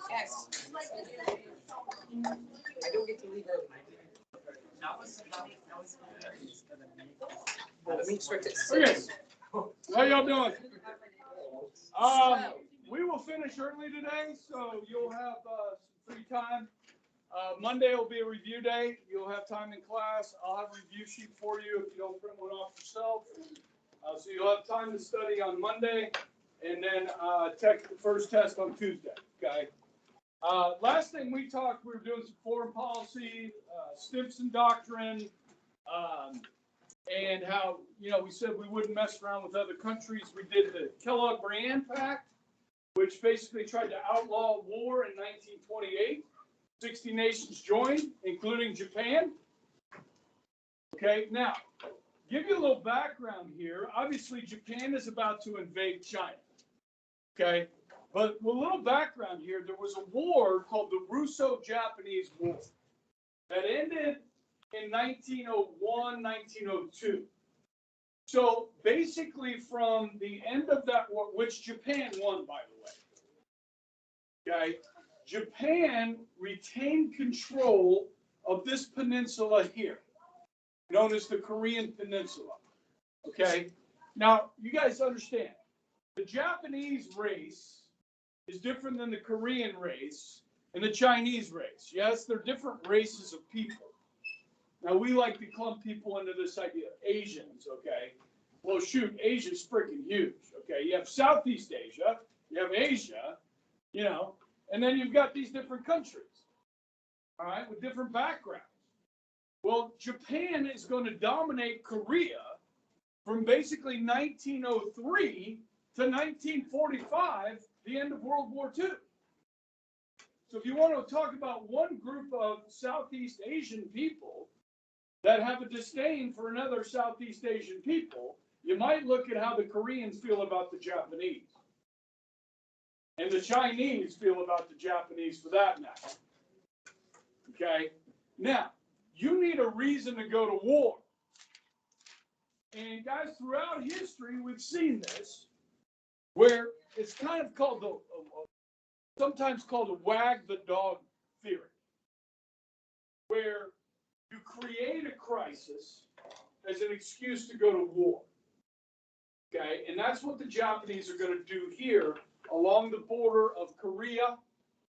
Yes. I don't get to leave early. The meat starts at 6. How y'all doing? We will finish early today, so you'll have some free time. Monday will be a review day. You'll have time in class. I'll have a review sheet for you if you don't print one off yourself. So you'll have time to study on Monday, and then take the first test on Tuesday. Okay. Last thing we talked, we were doing some foreign policy, Stimson doctrine, and how, we said we wouldn't mess around with other countries. We did the Kellogg-Briand Pact, which basically tried to outlaw war in 1928. 60 nations joined, including Japan. Okay, now, give you a little background here. Obviously, Japan is about to invade China. Okay, but with a little background here, there was a war called the Russo-Japanese War that ended in 1901, 1902. So basically from the end of that war, which Japan won, by the way, okay, Japan retained control of this peninsula here, known as the Korean Peninsula, okay? Now, you guys understand, the Japanese race is different than the Korean race and the Chinese race. Yes, they're different races of people. Now, we like to clump people into this idea of Asians, okay? Well, shoot, Asia's freaking huge, okay? You have Southeast Asia, you have Asia, and then you've got these different countries, all right, with different backgrounds. Well, Japan is going to dominate Korea from basically 1903 to 1945, the end of World War II. So if you want to talk about one group of Southeast Asian people that have a disdain for another Southeast Asian people, you might look at how the Koreans feel about the Japanese. And the Chinese feel about the Japanese for that matter. Okay? Now, you need a reason to go to war. And guys, throughout history, we've seen this, where it's kind of called sometimes called a wag the dog theory, where you create a crisis as an excuse to go to war. Okay, and that's what the Japanese are going to do here along the border of Korea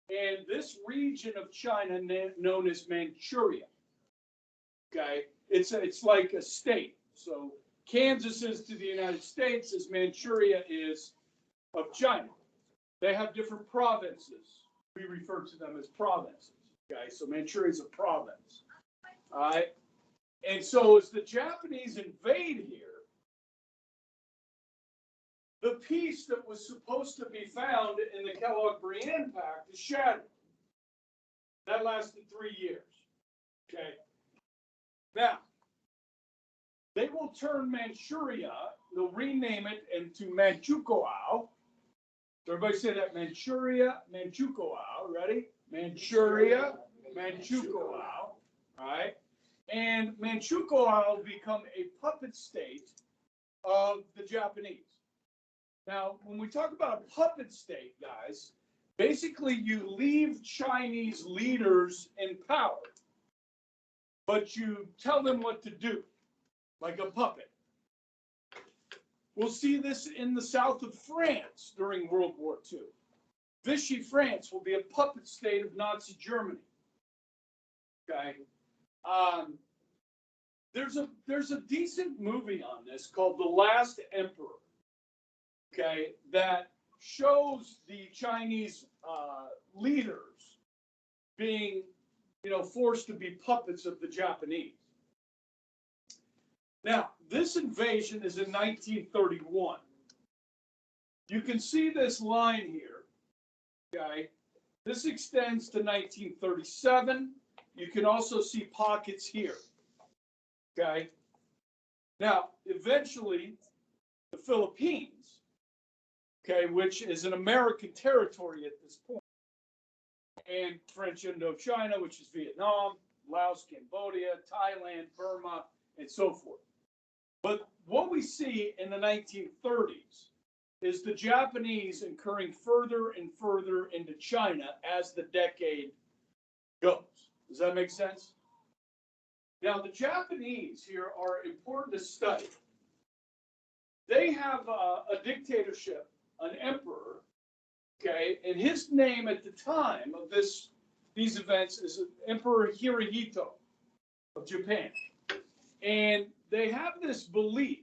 and this region of China known as Manchuria. Okay, it's like a state. So Kansas is to the United States as Manchuria is of China. They have different provinces. We refer to them as provinces. Okay, so Manchuria is a province. All right, and so as the Japanese invade here, the peace that was supposed to be found in the Kellogg-Briand Pact is shattered. That lasted 3 years. Okay. Now, they will turn Manchuria, they'll rename it into Manchukuo. So everybody say that, Manchuria, Manchukuo. Ready? Manchuria, Manchukuo. All right. And Manchukuo will become a puppet state of the Japanese. Now, when we talk about a puppet state, guys, basically you leave Chinese leaders in power, but you tell them what to do, like a puppet. We'll see this in the south of France during World War II. Vichy France will be a puppet state of Nazi Germany. Okay. There's a decent movie on this called The Last Emperor. Okay, that shows the Chinese leaders being, forced to be puppets of the Japanese. Now, this invasion is in 1931. You can see this line here. Okay, this extends to 1937. You can also see pockets here. Okay, now eventually the Philippines, okay, which is an American territory at this point, and French Indochina, which is Vietnam, Laos, Cambodia, Thailand, Burma, and so forth. But what we see in the 1930s is the Japanese incurring further and further into China as the decade goes. Does that make sense? Now, the Japanese here are important to study. They have a dictatorship, an emperor, okay, and his name at the time of these events is Emperor Hirohito of Japan. And they have this belief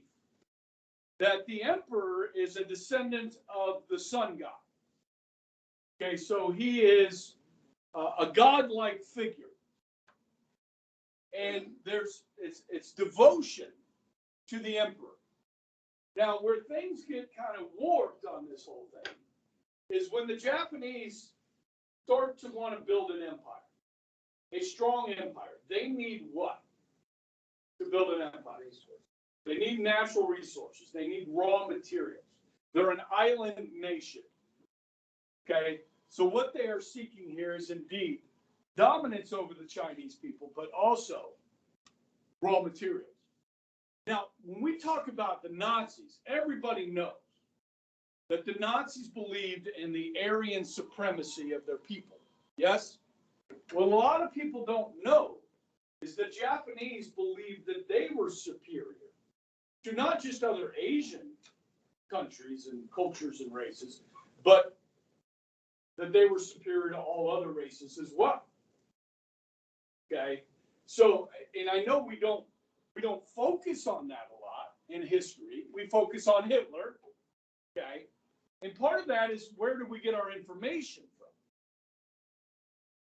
that the emperor is a descendant of the sun god. Okay, so he is a godlike figure. And it's devotion to the emperor. Now, where things get kind of warped on this whole thing is when the Japanese start to want to build an empire, a strong empire. They need what to build an empire? They need natural resources. They need raw materials. They're an island nation. Okay? So what they are seeking here is indeed dominance over the Chinese people, but also raw materials. Now, when we talk about the Nazis, everybody knows that the Nazis believed in the Aryan supremacy of their people. Yes? What a lot of people don't know is the Japanese believed that they were superior to not just other Asian countries and cultures and races, but that they were superior to all other races as well. Okay? So, and I know we don't focus on that a lot in history. We focus on Hitler, okay? And part of that is, where do we get our information from?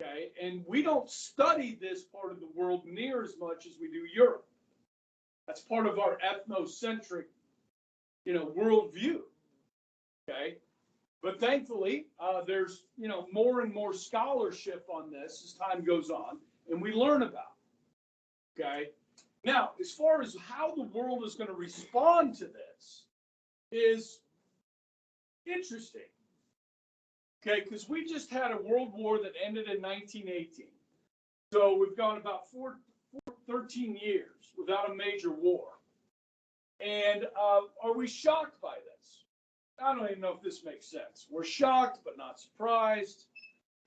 Okay, and we don't study this part of the world near as much as we do Europe. That's part of our ethnocentric, worldview. Okay, but thankfully, there's more and more scholarship on this as time goes on, and we learn about it. Okay. Now, as far as how the world is going to respond to this is interesting, okay, because we just had a world war that ended in 1918. So we've gone about 13 years without a major war. And are we shocked by this? I don't even know if this makes sense. We're shocked, but not surprised,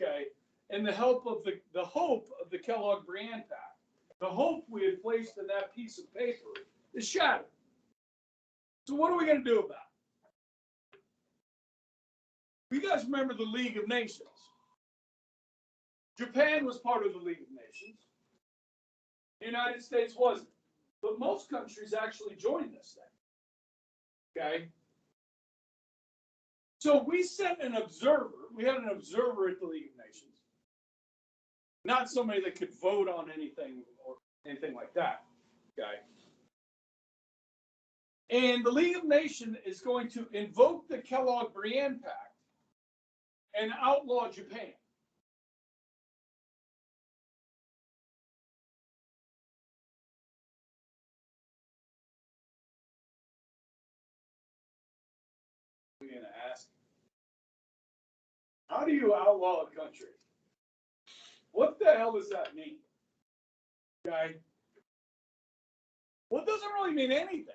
okay? And the hope of the Kellogg-Briand Pact, the hope we had placed in that piece of paper, is shattered. So what are we going to do about it? You guys remember the League of Nations? Japan was part of the League of Nations. The United States wasn't. But most countries actually joined this thing. Okay? So we sent an observer. We had an observer at the League of Nations. Not somebody that could vote on anything or anything like that. Okay? And the League of Nations is going to invoke the Kellogg-Briand Pact and outlaw Japan. We're going to ask, how do you outlaw a country? What the hell does that mean? Okay? Well, it doesn't really mean anything.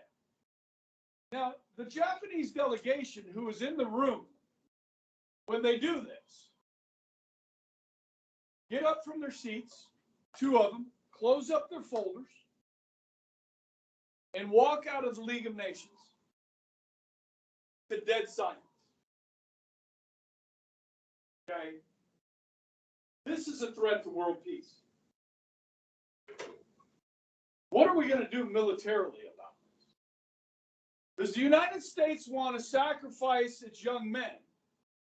Now, the Japanese delegation who was in the room when they do this, get up from their seats, two of them, close up their folders, and walk out of the League of Nations to dead silence. Okay? This is a threat to world peace. What are we going to do militarily about this? Does the United States want to sacrifice its young men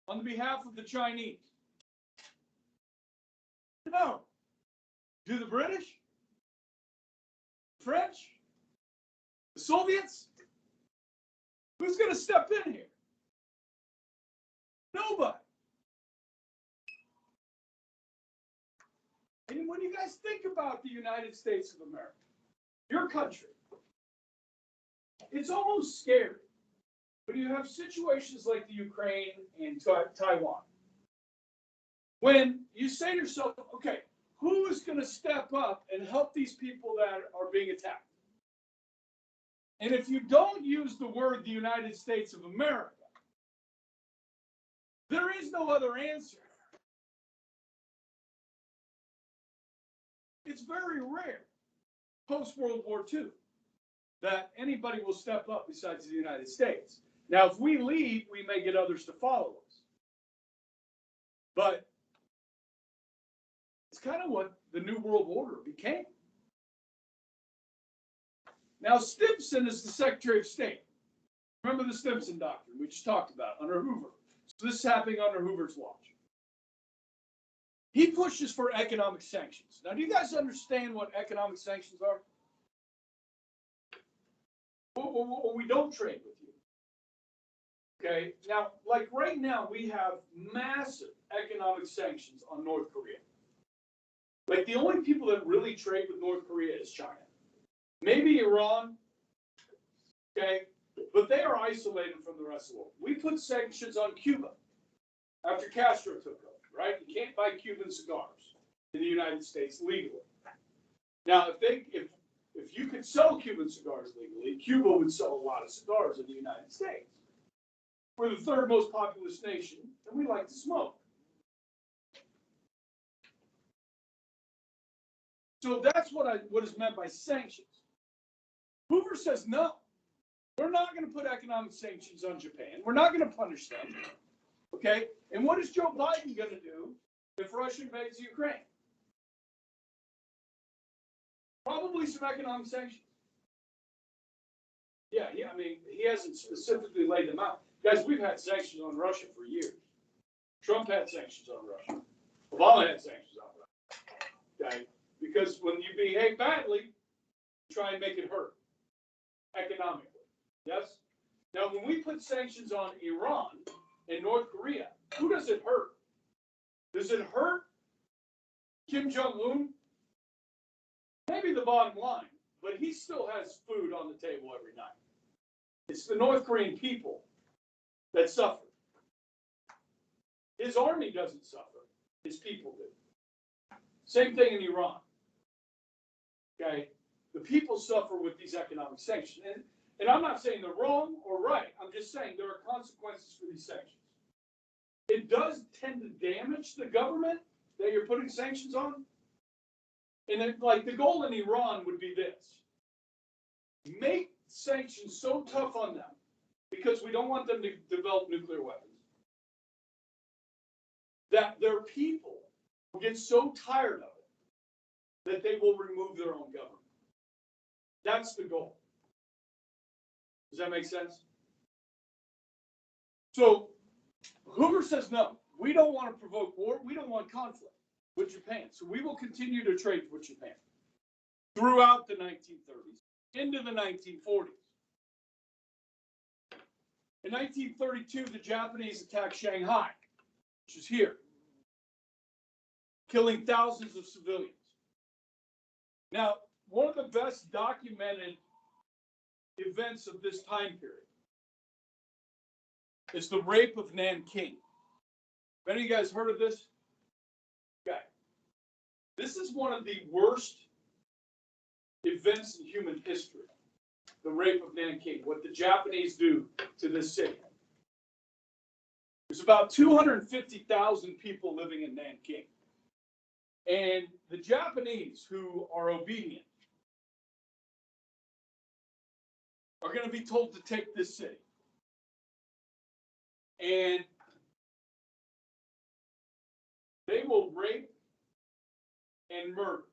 on behalf of the Chinese? No. Do the British? French? The Soviets? Who's going to step in here? Nobody. And when you guys think about the United States of America, your country, it's almost scary. But you have situations like the Ukraine and Taiwan. When you say to yourself, okay, who is going to step up and help these people that are being attacked? And if you don't use the word the United States of America, there is no other answer. It's very rare, post-World War II, that anybody will step up besides the United States. Now, if we lead, we may get others to follow us. But it's kind of what the New World Order became. Now, Stimson is the Secretary of State. Remember the Stimson Doctrine we just talked about under Hoover. So this is happening under Hoover's watch. He pushes for economic sanctions. Now, do you guys understand what economic sanctions are? Well, we don't trade with you. Okay? Now, like right now, we have massive economic sanctions on North Korea. Like the only people that really trade with North Korea is China. Maybe Iran, okay? But they are isolated from the rest of the world. We put sanctions on Cuba after Castro took over, right? You can't buy Cuban cigars in the United States legally. Now, if you could sell Cuban cigars legally, Cuba would sell a lot of cigars in the United States. We're the third most populous nation, and we like to smoke. So that's what is meant by sanctions. Hoover says, no, we're not going to put economic sanctions on Japan. We're not going to punish them. Okay? And what is Joe Biden going to do if Russia invades Ukraine? Probably some economic sanctions. Yeah, I mean, he hasn't specifically laid them out. Guys, we've had sanctions on Russia for years. Trump had sanctions on Russia. Obama had sanctions on Russia. Okay? Because when you behave badly, you try and make it hurt economically. Yes? Now, when we put sanctions on Iran and North Korea, who does it hurt? Does it hurt Kim Jong-un? Maybe the bottom line, but he still has food on the table every night. It's the North Korean people that suffer. His army doesn't suffer. His people do. Same thing in Iran. Okay? The people suffer with these economic sanctions. And I'm not saying they're wrong or right. I'm just saying there are consequences for these sanctions. It does tend to damage the government that you're putting sanctions on. And like the goal in Iran would be this. Make sanctions so tough on them because we don't want them to develop nuclear weapons. That their people will get so tired of it that they will remove their own government. That's the goal. Does that make sense? So Hoover says, no, we don't want to provoke war. We don't want conflict with Japan. So we will continue to trade with Japan throughout the 1930s, into the 1940s. In 1932, the Japanese attacked Shanghai, which is here, killing thousands of civilians. Now, one of the best documented events of this time period is the rape of Nan King. Have any of you guys heard of this? Okay. This is one of the worst events in human history. The rape of Nan King, what the Japanese do to this city. There's about 250,000 people living in Nan King. And the Japanese, who are obedient, are going to be told to take this city. And they will rape and murder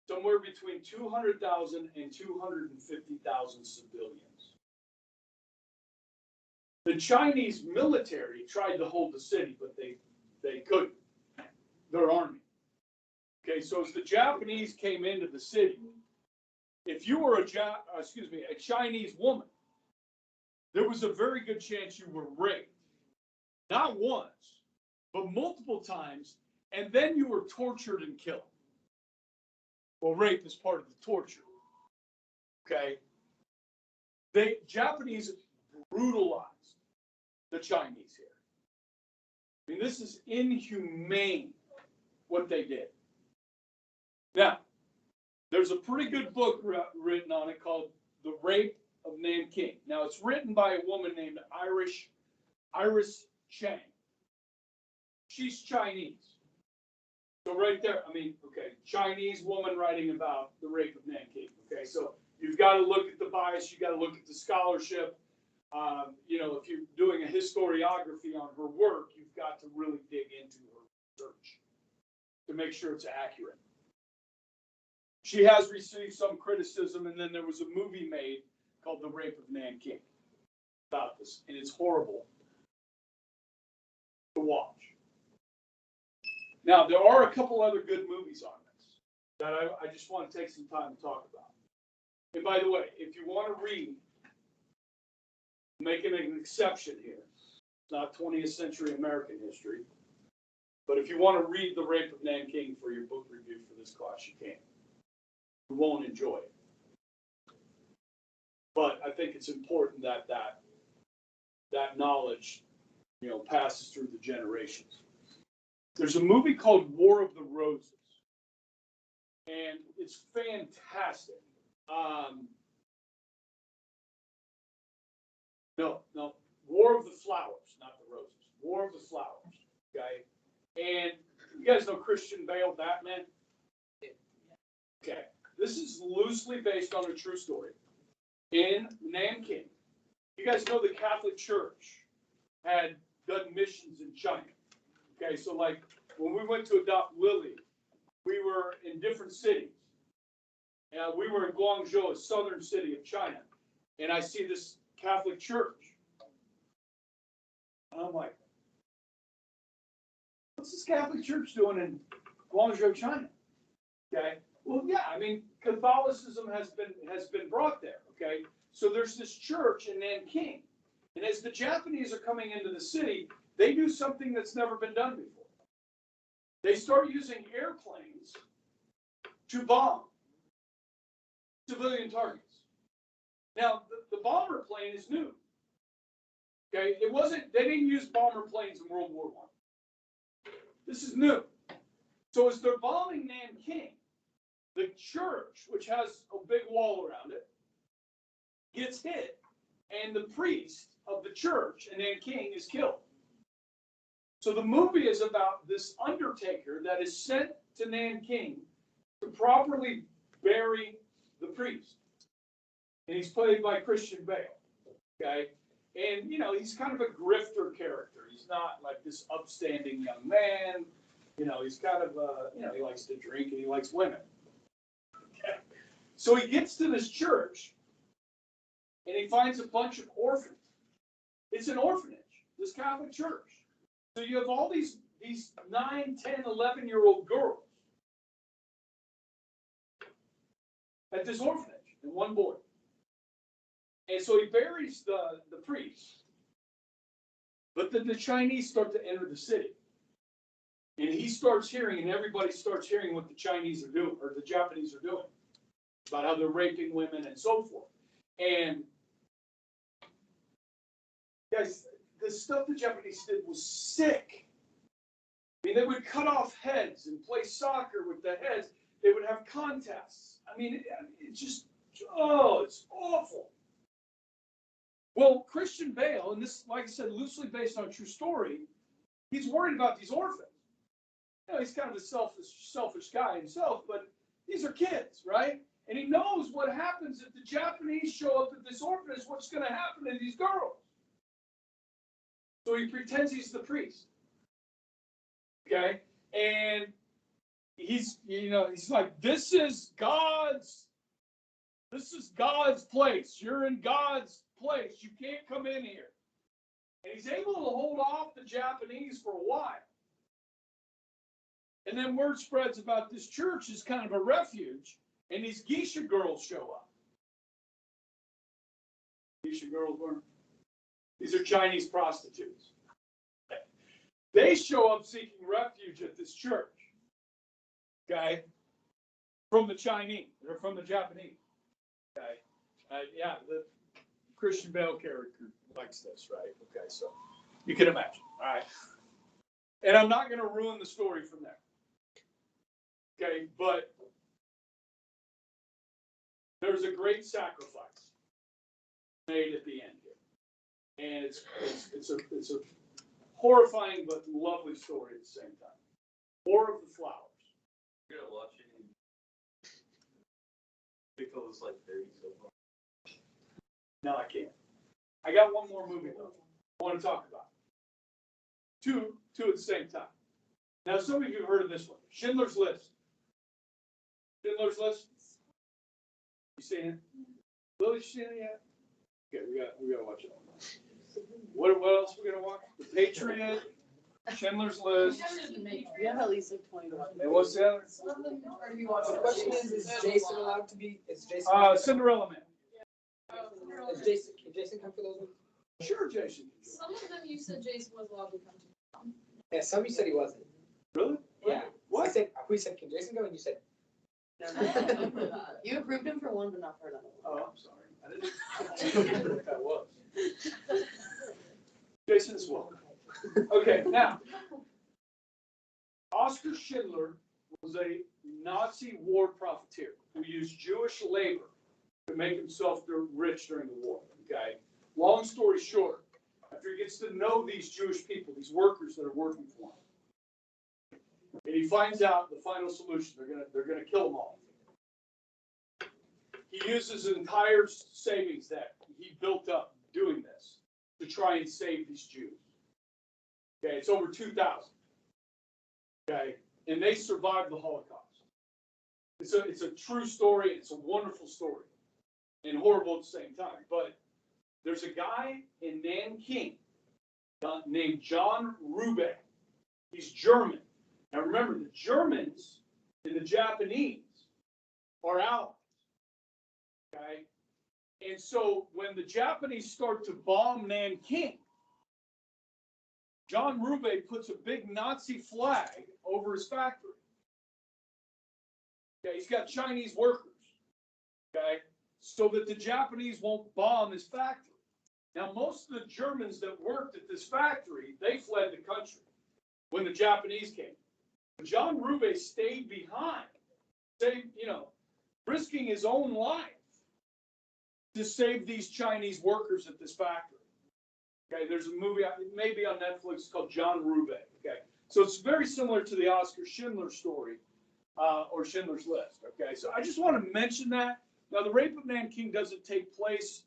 somewhere between 200,000 and 250,000 civilians. The Chinese military tried to hold the city, but they couldn't. Their army. Okay, so as the Japanese came into the city, if you were a Chinese woman, there was a very good chance you were raped. Not once, but multiple times, and then you were tortured and killed. Well, rape is part of the torture. Okay? The Japanese brutalized the Chinese here. I mean, this is inhumane what they did. Now, there's a pretty good book written on it called The Rape of Nan King. Now, it's written by a woman named Iris Chang. She's Chinese. So right there, I mean, okay, Chinese woman writing about the rape of Nan King. Okay, so you've got to look at the bias, you got to look at the scholarship. If you're doing a historiography on her work, you've got to really dig into her research to make sure it's accurate. She has received some criticism, and then there was a movie made called The Rape of Nan King about this, and it's horrible to watch. Now, there are a couple other good movies on this that I just want to take some time to talk about. And by the way, if you want to read, making an exception here, it's not 20th century American history, but if you want to read The Rape of Nan King for your book review for this class, you can. You won't enjoy it. But I think it's important that knowledge, passes through the generations. There's a movie called War of the Roses, and it's fantastic. No, War of the Flowers, not the Roses. War of the Flowers, okay? And you guys know Christian Bale, Batman? Okay. This is loosely based on a true story. In Nan King, you guys know the Catholic Church had done missions in China. Okay, so like when we went to adopt Lily, we were in different cities. We were in Guangzhou, a southern city of China, and I see this Catholic church. And I'm like, what's this Catholic church doing in Guangzhou, China? Okay, well, yeah, I mean, Catholicism has been brought there. Okay, so there's this church in Nanking, and as the Japanese are coming into the city, they do something that's never been done before. They start using airplanes to bomb civilian targets. Now, the bomber plane is new. Okay, they didn't use bomber planes in World War I. This is new. So as they're bombing Nanking, the church, which has a big wall around it, gets hit, and the priest of the church in Nanking is killed. So the movie is about this undertaker that is sent to Nanking to properly bury the priest. And he's played by Christian Bale. Okay? And, he's kind of a grifter character. He's not like this upstanding young man. He's kind of, he likes to drink and he likes women. Okay? So he gets to this church and he finds a bunch of orphans. It's an orphanage, this Catholic church. So you have all these 9, 10, 11-year-old girls at this orphanage and one boy. And so he buries the priest. But then the Chinese start to enter the city. And he starts hearing, and everybody starts hearing what the Chinese are doing, or the Japanese are doing, about how they're raping women and so forth. And guys, the stuff the Japanese did was sick. I mean, they would cut off heads and play soccer with the heads. They would have contests. I mean, it's just, it's awful. Well, Christian Bale, and this, like I said, loosely based on a true story, he's worried about these orphans. He's kind of a selfish guy himself, but these are kids, right? And he knows what happens if the Japanese show up at this orphanage, what's going to happen to these girls. So he pretends he's the priest. Okay? And he's like, this is God's place. You're in God's place. You can't come in here. And he's able to hold off the Japanese for a while. And then word spreads about this church is kind of a refuge, and these geisha girls show up. Geisha girls weren't. These are Chinese prostitutes. They show up seeking refuge at this church. Okay? From the Chinese, or from the Japanese. Okay? The Christian Bale character likes this, right? Okay, so you can imagine. All right. And I'm not going to ruin the story from there. Okay, but there's a great sacrifice. made at the end here. And it's a horrifying but lovely story at the same time. War of the Flowers. You're gonna watch it. Because like 30 so far. No, I can't. I got one more movie though I want to talk about. Two at the same time. Now, some of you have heard of this one, Schindler's List. Schindler's List. You seen it? Lily, you seen it yet? Okay, we got to watch it. What else are we gonna watch? The Patriot, Schindler's List, We have at least like 20 minutes. and what's the other? The question is Jason allowed to be, is Jason? Cinderella Man. Is Jason, can Jason come for those ones? Sure, Jason. Some of them you said Jason was allowed to come to. Yeah, some you said he wasn't. Really? Yeah. What? We said, can Jason go? And you said, You approved him for one, but not for another one. Oh, I'm sorry. I didn't know what that was. Jason is welcome. Okay, now, Oskar Schindler was a Nazi war profiteer who used Jewish labor to make himself rich during the war, okay? Long story short, after he gets to know these Jewish people, these workers that are working for him, and he finds out the final solution, they're gonna kill them all. He uses his entire savings that he built up doing this to try and save these Jews. Okay, it's over 2,000. Okay, and they survived the Holocaust. It's a true story. It's a wonderful story, and horrible at the same time. But there's a guy in Nan King named John Rube. He's German. Now remember, the Germans and the Japanese are allies. Okay, and so when the Japanese start to bomb Nan King, John Rube puts a big Nazi flag over his factory. Okay, he's got Chinese workers. Okay, so that the Japanese won't bomb his factory. Now, most of the Germans that worked at this factory, they fled the country when the Japanese came. But John Rube stayed behind, risking his own life to save these Chinese workers at this factory. Okay, there's a movie, maybe on Netflix, called John Rube. Okay, so it's very similar to the Oskar Schindler story, or Schindler's List. Okay, so I just want to mention that. Now, the rape of Nan King doesn't take place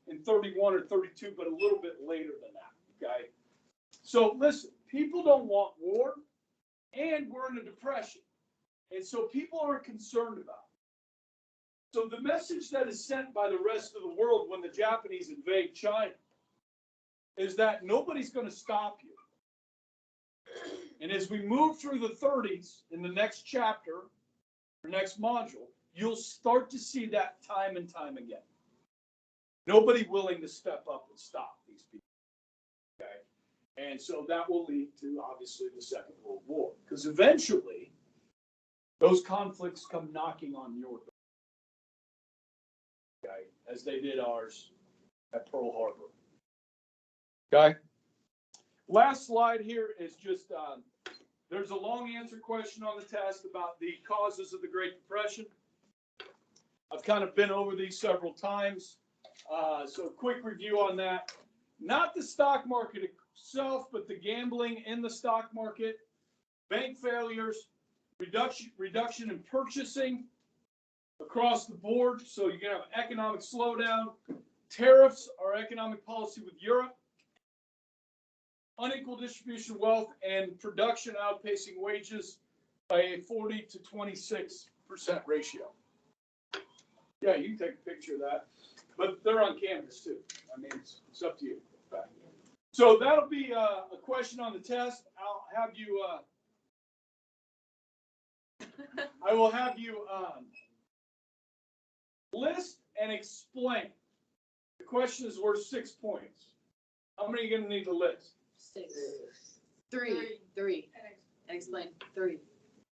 in 31 or 32, but a little bit later than that. Okay, so listen, people don't want war, and we're in a depression, and so people are concerned about it. So the message that is sent by the rest of the world when the Japanese invade China is that nobody's going to stop you. And as we move through the 30s in the next chapter, or next module, you'll start to see that time and time again. Nobody willing to step up and stop these people. Okay? And so that will lead to, obviously, the Second World War. Because eventually, those conflicts come knocking on your door. Okay? As they did ours at Pearl Harbor. Okay. Last slide here is just, there's a long answer question on the test about the causes of the Great Depression. I've kind of been over these several times. So quick review on that. Not the stock market itself, but the gambling in the stock market, bank failures, reduction in purchasing across the board. So you're going to have economic slowdown. Tariffs are economic policy with Europe. Unequal distribution of wealth and production outpacing wages by a 40 to 26% ratio. Yeah, you can take a picture of that, but they're on canvas too. I mean, it's up to you. Okay. So that'll be a question on the test. I'll have you. I will have you list and explain. The question is worth 6 points. How many are you going to need to list? 6. 3. 3. And explain. 3.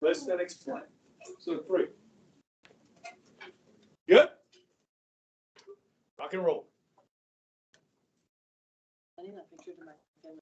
List and explain. So 3. Good? Rock and roll. I need that picture to my family.